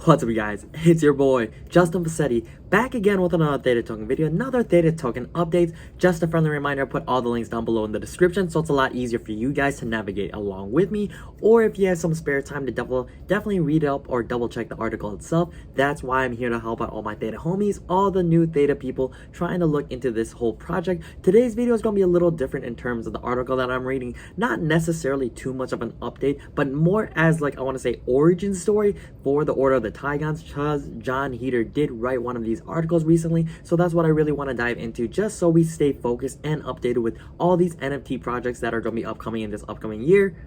What's up, you guys? It's your boy Justin Pacetti back again with another Theta token video, another Theta token update. Just a friendly reminder, I put all the links down below in the description so it's a lot easier for you guys to navigate along with me. Or if you have some spare time to definitely read up or double check the article itself, that's why I'm here to help out all my Theta homies, all the new Theta people trying to look into this whole project. Today's video is going to be a little different in terms of the article that I'm reading, not necessarily too much of an update, but more as like, I want to say, origin story for the Order of the Tigons, because John Heater did write one of these articles recently, so that's what I really want to dive into, just so we stay focused and updated with all these NFT projects that are going to be upcoming in this upcoming year.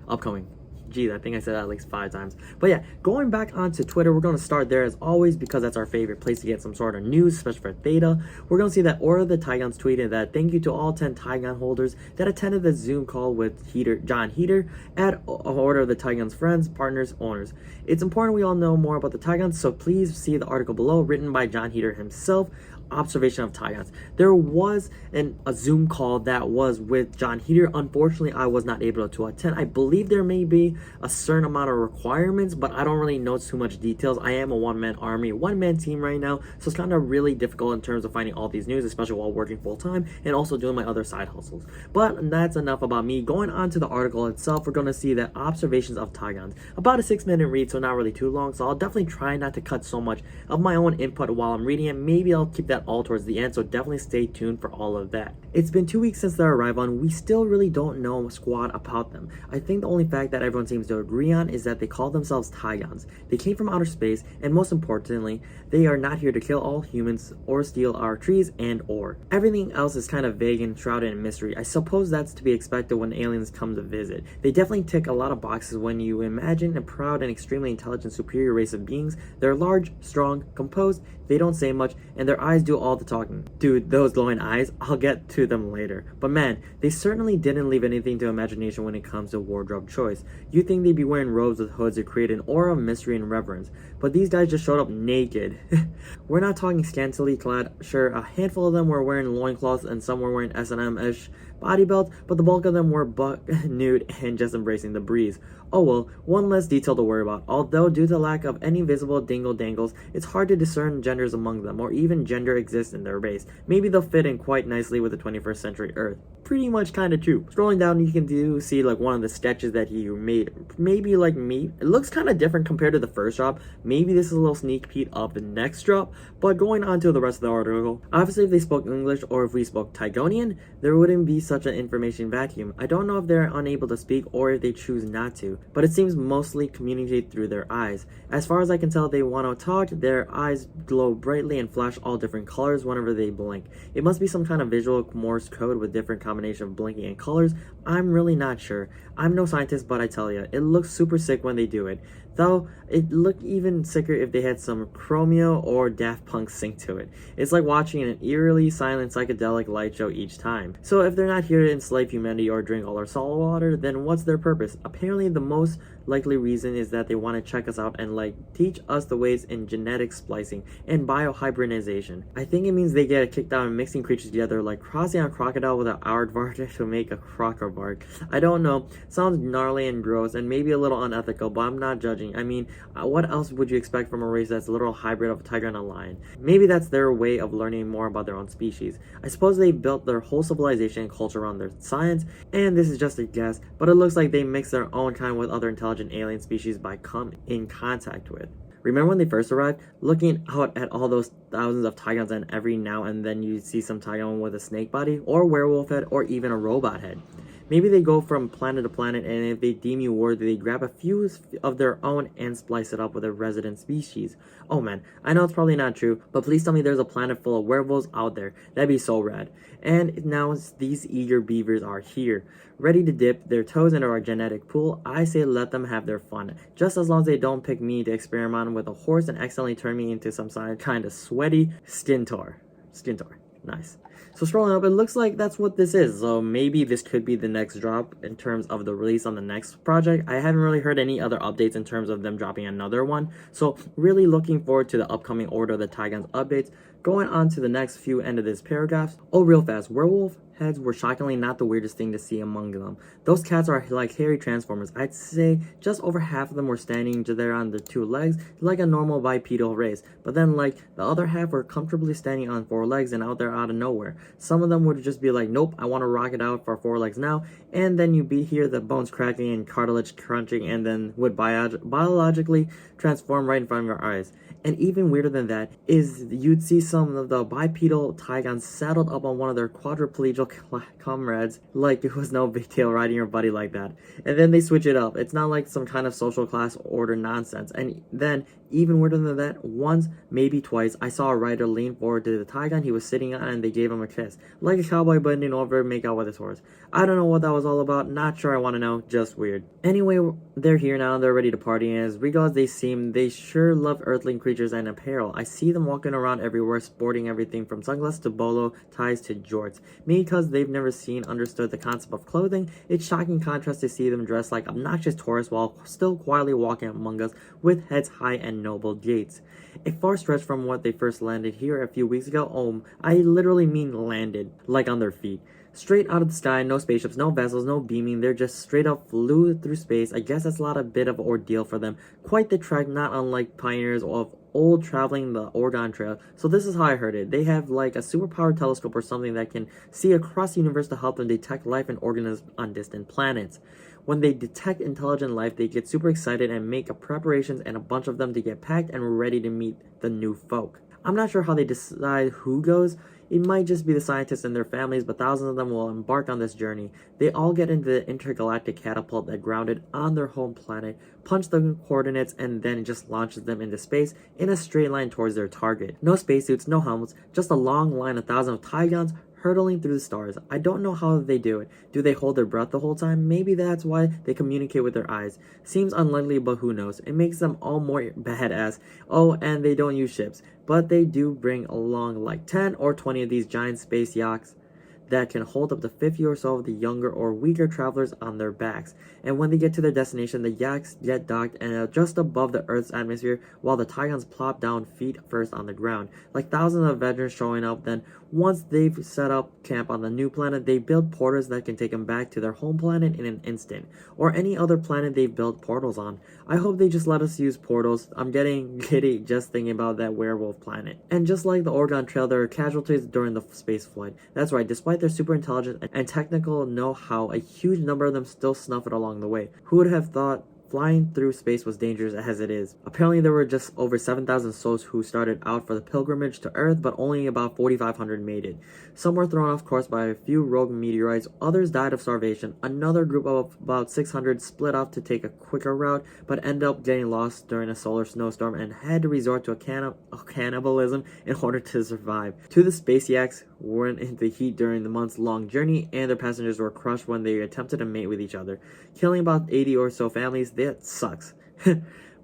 Geez, I think I said that like 5 times. But yeah, going back onto Twitter, we're going to start there as always because that's our favorite place to get some sort of news, especially for Theta. We're going to see that Order of the Tigons tweeted that thank you to all 10 Tigon holders that attended the Zoom call with John Heater at Order of the Tigons friends, partners, owners. It's important we all know more about the Tigons, so please see the article below written by John Heater himself. Observation of Tigons. There was a Zoom call that was with John Heater. Unfortunately, I was not able to attend. I believe there may be a certain amount of requirements, but I don't really know too much details. I am a one-man army, one-man team right now, so it's kind of really difficult in terms of finding all these news, especially while working full-time and also doing my other side hustles. But that's enough about me. Going on to the article itself, we're going to see that Observations of Tigons. About a 6-minute read, so not really too long, so I'll definitely try not to cut so much of my own input while I'm reading it. Maybe I'll keep that all towards the end, so definitely stay tuned for all of that. It's been 2 weeks since their arrival and we still really don't know squat about them. I think the only fact that everyone seems to agree on is that they call themselves Tigons. They came from outer space, and most importantly, they are not here to kill all humans or steal our trees and ore. Everything else is kind of vague and shrouded in mystery. I suppose that's to be expected when aliens come to visit. They definitely tick a lot of boxes when you imagine a proud and extremely intelligent superior race of beings. They're large, strong, composed, they don't say much, and their eyes do all the talking. Dude, those glowing eyes, I'll get to them later. But man, they certainly didn't leave anything to imagination when it comes to wardrobe choice. You'd think they'd be wearing robes with hoods to create an aura of mystery and reverence, but these guys just showed up naked. We're not talking scantily clad. Sure, a handful of them were wearing loincloths and some were wearing S&M-ish body belts, but the bulk of them were butt nude and just embracing the breeze. Oh well, one less detail to worry about. Although due to the lack of any visible dingle-dangles, it's hard to discern genders among them, or even gender exists in their race. Maybe they'll fit in quite nicely with the 21st century Earth. Pretty much kind of true. Scrolling down, you can see like one of the sketches that he made. Maybe like me. It looks kind of different compared to the first drop. Maybe this is a little sneak peek of the next drop. But going on to the rest of the article, obviously if they spoke English or if we spoke Tigonian, there wouldn't be such an information vacuum. I don't know if they're unable to speak or if they choose not to, but it seems mostly communicate through their eyes. As far as I can tell, they want to talk. Their eyes glow brightly and flash all different colors whenever they blink. It must be some kind of visual Morse code with different combination of blinking and colors. I'm really not sure. I'm no scientist, but I tell you, it looks super sick when they do it. Though, it looked even sicker if they had some Chromeo or Daft Punk sync to it. It's like watching an eerily silent psychedelic light show each time. So if they're not here to enslave humanity or drink all our salt water, then what's their purpose? Apparently the most likely reason is that they want to check us out and like teach us the ways in genetic splicing and biohybridization. I think it means they get kicked out and mixing creatures together, like crossing a crocodile with an aardvark to make a crocovark. I don't know, sounds gnarly and gross and maybe a little unethical, but I'm not judging. I mean, what else would you expect from a race that's a literal hybrid of a tiger and a lion? Maybe that's their way of learning more about their own species. I suppose they built their whole civilization and culture around their science, and this is just a guess, but it looks like they mix their own kind with other intelligent alien species by coming in contact with. Remember when they first arrived? Looking out at all those thousands of Tigons, and every now and then you see some Tigon with a snake body, or werewolf head, or even a robot head. Maybe they go from planet to planet, and if they deem you worthy, they grab a few of their own and splice it up with a resident species. Oh man, I know it's probably not true, but please tell me there's a planet full of werewolves out there. That'd be so rad. And now these eager beavers are here, ready to dip their toes into our genetic pool. I say let them have their fun, just as long as they don't pick me to experiment with a horse and accidentally turn me into some kind of sweaty Stintor. Nice. So scrolling up, it looks like that's what this is. So maybe this could be the next drop in terms of the release on the next project. I haven't really heard any other updates in terms of them dropping another one. So really looking forward to the upcoming Order of the Tigons updates. Going on to the next few end of this paragraphs. Oh, real fast. Werewolf heads were shockingly not the weirdest thing to see among them. Those cats are like hairy transformers. I'd say just over half of them were standing there on their two legs, like a normal bipedal race. But then, like, the other half were comfortably standing on four legs and out there out of nowhere. Some of them would just be like, nope, I want to rock it out for four legs now. And then you'd hear the bones cracking and cartilage crunching, and then would biologically transform right in front of your eyes. And even weirder than that is you'd see some of the bipedal Tigons saddled up on one of their quadriplegic comrades like it was no big deal riding your buddy like that. And then they switch it up. It's not like some kind of social class order nonsense. And then, even weirder than that, once, maybe twice, I saw a rider lean forward to the Tigon he was sitting on and they gave him a kiss. Like a cowboy bending over to make out with his horse. I don't know what that was all about, not sure I want to know, just weird. Anyway, they're here now, they're ready to party, and as regal as they seem, they sure love earthling creatures and apparel. I see them walking around everywhere, sporting everything from sunglasses to bolo ties to jorts. Maybe because they've never understood the concept of clothing, it's shocking contrast to see them dressed like obnoxious tourists while still quietly walking among us with heads high and noble gaits. A far stretch from what they first landed here a few weeks ago. I literally mean landed, like on their feet. Straight out of the sky, no spaceships, no vessels, no beaming, they're just straight up flew through space. I guess that's a bit of an ordeal for them. Quite the trek, not unlike pioneers of old traveling the Oregon Trail. So this is how I heard it. They have like a superpowered telescope or something that can see across the universe to help them detect life and organisms on distant planets. When they detect intelligent life, they get super excited and make preparations and a bunch of them to get packed and ready to meet the new folk. I'm not sure how they decide who goes. It might just be the scientists and their families, but thousands of them will embark on this journey. They all get into the intergalactic catapult that grounded on their home planet, punch the coordinates, and then it just launches them into space in a straight line towards their target. No spacesuits, no helmets, just a long line of thousands of Tigons hurtling through the stars. I don't know how they do it. Do they hold their breath the whole time? Maybe that's why they communicate with their eyes. Seems unlikely, but who knows. It makes them all more badass. Oh, and they don't use ships, but they do bring along like 10 or 20 of these giant space yachts that can hold up to 50 or so of the younger or weaker travelers on their backs. And when they get to their destination, the yachts get docked and are just above the Earth's atmosphere while the Tigons plop down feet first on the ground. Like thousands of veterans showing up, then once they've set up camp on the new planet, they build portals that can take them back to their home planet in an instant, or any other planet they've built portals on. I hope they just let us use portals. I'm getting giddy just thinking about that werewolf planet. And just like the Oregon Trail, there are casualties during the space flight. That's right, despite their super intelligence and technical know-how, a huge number of them still snuff it along the way. Who would have thought flying through space was dangerous as it is? Apparently there were just over 7,000 souls who started out for the pilgrimage to Earth, but only about 4,500 made it. Some were thrown off course by a few rogue meteorites, others died of starvation. Another group of about 600 split off to take a quicker route, but ended up getting lost during a solar snowstorm and had to resort to cannibalism in order to survive. Two of the space yaks weren't in the heat during the months-long journey, and their passengers were crushed when they attempted to mate with each other, killing about 80 or so families. That sucks.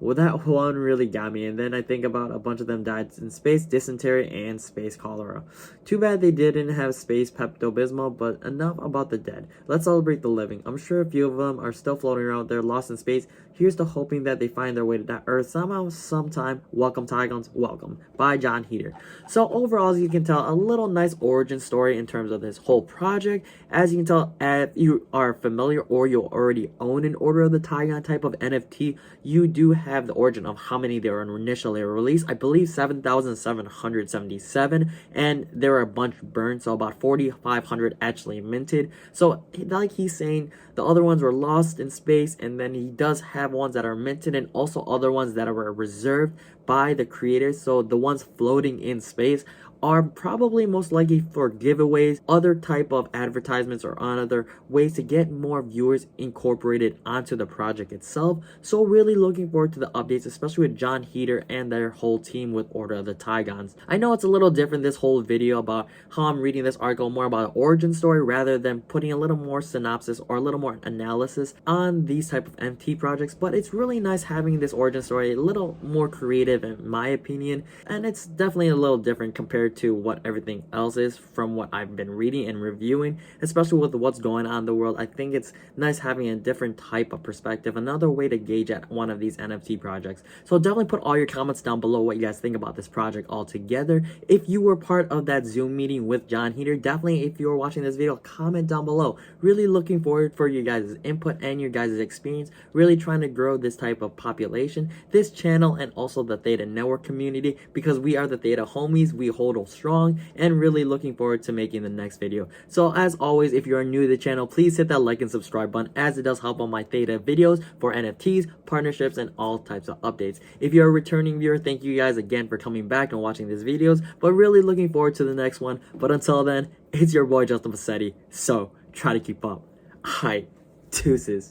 Well, that one really got me, and then I think about a bunch of them died in space dysentery and space cholera. Too bad they didn't have space Pepto-Bismol, but enough about the dead. Let's celebrate the living. I'm sure a few of them are still floating around there lost in space. Here's to hoping that they find their way to that Earth somehow, sometime. Welcome, Tigons, welcome. By John Heater. So overall, as you can tell, a little nice origin story in terms of this whole project. As you can tell, if you are familiar or you already own an Order of the Tigon type of NFT, you do have the origin of how many there were initially released. I believe 7,777, and there were a bunch burned, so about 4,500 actually minted. So like he's saying, the other ones were lost in space, and then he does have ones that are minted and also other ones that were reserved by the creators. So the ones floating in space are probably most likely for giveaways, other type of advertisements, or other ways to get more viewers incorporated onto the project itself. So really looking forward to the updates, especially with John Heater and their whole team with Order of the Tigons. I know it's a little different, this whole video, about how I'm reading this article more about an origin story rather than putting a little more synopsis or a little more analysis on these type of NFT projects, but it's really nice having this origin story a little more creative in my opinion, and it's definitely a little different compared compared to what everything else is from what I've been reading and reviewing, especially with what's going on in the world. I think it's nice having a different type of perspective, another way to gauge at one of these NFT projects. So definitely put all your comments down below what you guys think about this project altogether. If you were part of that Zoom meeting with John Heater, definitely if you were watching this video, comment down below. Really looking forward for you guys' input and your guys' experience, really trying to grow this type of population, this channel, and also the Theta network community, because we are the Theta homies. We hold strong, and really looking forward to making the next video. So as always, if you are new to the channel, please hit that like and subscribe button, as it does help on my Theta videos for NFTs, partnerships, and all types of updates. If you're a returning viewer, thank you guys again for coming back and watching these videos, but really looking forward to the next one. But until then, it's your boy Justin Passetti, so try to keep up. Hi, deuces.